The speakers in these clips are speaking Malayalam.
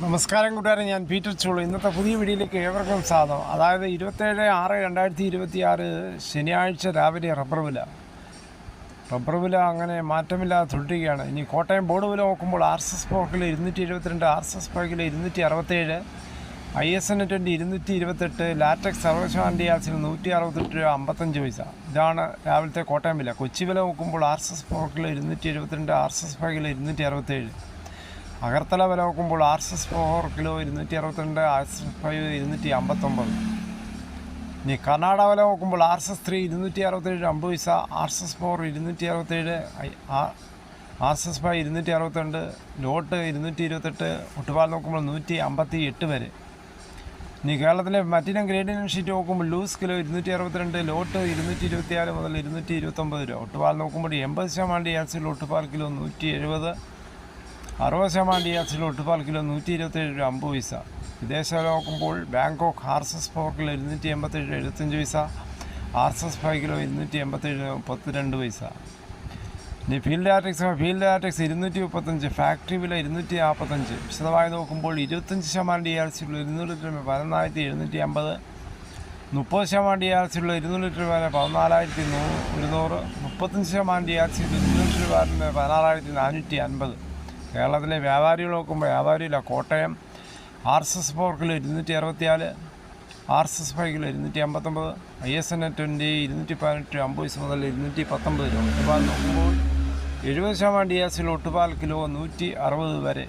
നമസ്കാരം കൂട്ടുകാരെ, ഞാൻ പീറ്റർ ചോളു. ഇന്നത്തെ പുതിയ വീഡിയോയിലേക്ക് ഏവർക്കും സ്വാഗതം. അതായത് 27/6/2026 ശനിയാഴ്ച രാവിലെ റബ്ബർ വില അങ്ങനെ മാറ്റമില്ലാതെ തുടരുകയാണ്. ഇനി കോട്ടയം ബോർഡ് വില നോക്കുമ്പോൾ RSS പോർക്കിൽ 272, RSS പൈക്കിൽ 267, ISN20 228, ലാറ്റക്സ് 60% ആസിന് 168 രൂപ 55 പൈസ. ഇതാണ് രാവിലത്തെ കോട്ടയം വില. കൊച്ചി വില നോക്കുമ്പോൾ RSS പോർക്കിൽ 272, RSS പൈക്കിൽ 267. അഗർത്തല വില നോക്കുമ്പോൾ RSS 4 കിലോ 262, RSS 5 259. ഇനി കർണാടക വില നോക്കുമ്പോൾ RSS 3 267 50 പൈസ, RSS 4 267, RSS 5 262, ലോട്ട് 228, ഒട്ടുപാൽ നോക്കുമ്പോൾ 158 വരെ. ഇനി കേരളത്തിലെ മറ്റിനം ഗ്രേഡിയൻ ഷീറ്റ് നോക്കുമ്പോൾ ലൂസ് കിലോ 262, ലോട്ട് 224 മുതൽ 229 രൂപ. ഒട്ടുപാൽ നോക്കുമ്പോൾ 80% DRCയിൽ ഒട്ടുപാൽ കിലോ 170, 60% DRCയിൽ ഒട്ടുപാൽ കിലോ 127 രൂപ 50 പൈസ. വിദേശ വില നോക്കുമ്പോൾ ബാങ്കോക്ക് RSS 4 കിലോ 287 75 പൈസ, RSS 5 കിലോ 287 32 പൈസ. ഇനി ഫീൽഡ് ലാറ്റക്സ് 235, ഫാക്ടറി വില 245. വിശദമായി നോക്കുമ്പോൾ 25% DRCയുള്ള 200 ലിറ്റർ 14,750, 30% DRCയുള്ള 200 ലിറ്റർ വരെ 14,100, 35% DRCയുള്ള 200 ലിറ്റർ വരെ 16,450. കേരളത്തിലെ വ്യാപാരികൾ നോക്കുമ്പോൾ വ്യാപാരിയില്ല. Kottayam RSS 4 kilo 264, RSS 5 kilo 259, ISN20 218 50 പൈസ മുതൽ 219 രൂപ. ഒട്ടുപാൽ നോക്കുമ്പോൾ 70% DRCയിൽ ഒട്ടുപാൽ കിലോ 160 വരെ.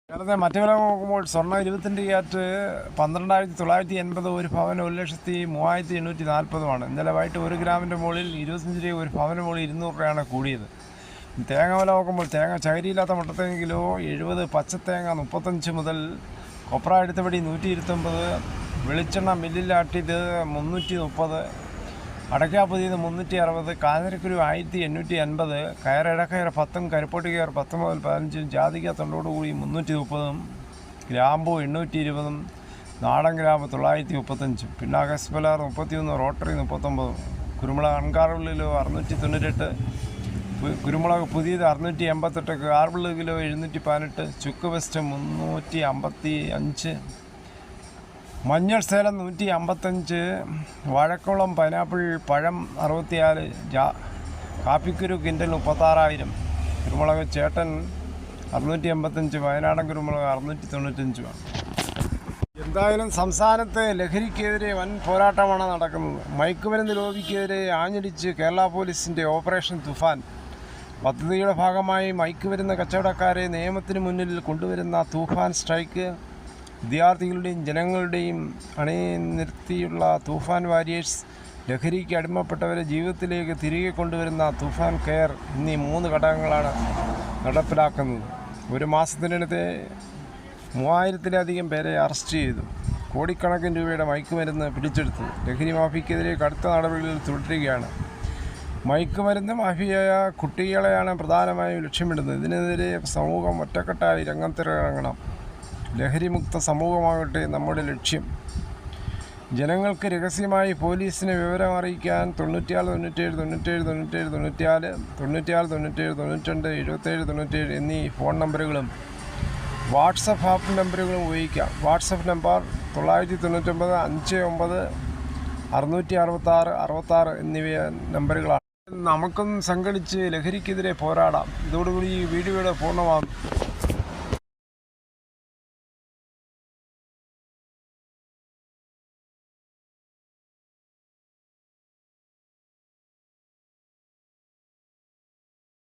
കേരളത്തെ മറ്റു വില നോക്കുമ്പോൾ സ്വർണ്ണം 22 ക്യാരറ്റ് 12,980, ഒരു പവന് 1,03,840. ഇന്നലെ വൈകിട്ട് 1 ഗ്രാമിൻ്റെ മുകളിൽ 25 രൂപ, ഒരു പവന് മുകളിൽ 200 രൂപയാണ് കൂടിയത്. തേങ്ങ വില നോക്കുമ്പോൾ തേങ്ങ ചകരിയില്ലാത്ത മുട്ടത്തേങ്ങ കിലോ 70, പച്ചത്തേങ്ങ 35 മുതൽ, കൊപ്ര എടുത്തപടി 129, വെളിച്ചെണ്ണ മില്ലിലാട്ടിയത് 330, അടയ്ക്ക പുതിയത് 360, കാഞ്ഞിരക്കുരു 1,880, കയർ ഇടക്കയർ 10, കരിപ്പോട്ടി കയർ 10 മുതൽ 15, ജാതിക്ക തൊണ്ടോടുകൂടി 330, ഗ്രാമ്പു 820, നാടൻ ഗ്രാമ്പ് 935, പിണ്ണാകസ്പലാർ 31, റോട്ടറി 39, കുരുമുളക് അൺകാർബിളിലോ 698, കുരുമുളക് പുതിയത് 688, കാർബിള് കിലോ 718, ചുക്ക് വെസ്റ്റ് 355, മഞ്ഞൾ സേലം 155, വാഴക്കുളം പൈനാപ്പിൾ പഴം 64, കാപ്പിക്കുരു കിൻഡൽ 36,000, കുരുമുളക് ചേട്ടൻ 685, വയനാടൻ കുരുമുളക് 695. എന്തായാലും സംസ്ഥാനത്ത് ലഹരിക്കെതിരെ വൻ പോരാട്ടമാണ് നടക്കുന്നത്. മയക്കുമരുന്ന് ലോബിക്കെതിരെ ആഞ്ഞടിച്ച് കേരള പോലീസിൻ്റെ ഓപ്പറേഷൻ തുഫാൻ. പദ്ധതിയുടെ ഭാഗമായി മയക്കുമരുന്ന് കച്ചവടക്കാരെ നിയമത്തിന് മുന്നിൽ കൊണ്ടുവരുന്ന തൂഫാൻ സ്ട്രൈക്ക്, വിദ്യാർത്ഥികളുടെയും ജനങ്ങളുടെയും അണിനിർത്തിയുള്ള തൂഫാൻ വാരിയേഴ്സ്, ലഹരിക്ക് അടിമപ്പെട്ടവരെ ജീവിതത്തിലേക്ക് തിരികെ കൊണ്ടുവരുന്ന തൂഫാൻ കെയർ എന്നീ 3 ഘടകങ്ങളാണ് നടപ്പിലാക്കുന്നത്. ഒരു മാസത്തിനിടത്തെ 3000-ത്തിലധികം പേരെ അറസ്റ്റ് ചെയ്തു. കോടിക്കണക്കിന് രൂപയുടെ മയക്കുമരുന്ന് പിടിച്ചെടുത്തു. ലഹരി മാഫിയക്കെതിരെ കടുത്ത നടപടികൾ തുടരുകയാണ്. മയക്കുമരുന്ന് മാഫിയായ കുട്ടികളെയാണ് പ്രധാനമായും ലക്ഷ്യമിടുന്നത്. ഇതിനെതിരെ സമൂഹം ഒറ്റക്കെട്ടായി രംഗത്തിറങ്ങണം. ലഹരിമുക്ത സമൂഹമാകട്ടെ നമ്മുടെ ലക്ഷ്യം. ജനങ്ങൾക്ക് രഹസ്യമായി പോലീസിനെ വിവരം അറിയിക്കാൻ 94 97 97 97 94, 94 97 92 77 97 എന്നീ ഫോൺ നമ്പറുകളും വാട്സപ്പ് ആപ്പ് നമ്പറുകളും ഉപയോഗിക്കാം. വാട്സപ്പ് നമ്പർ 999 59 666 66 എന്നിവ നമ്പറുകളാണ്. നമുക്കും സംഘടിച്ച് ലഹരിക്കെതിരെ പോരാടാം. ഇതോടുകൂടി ഈ വീഡിയോയുടെ പൂർണ്ണമാകും.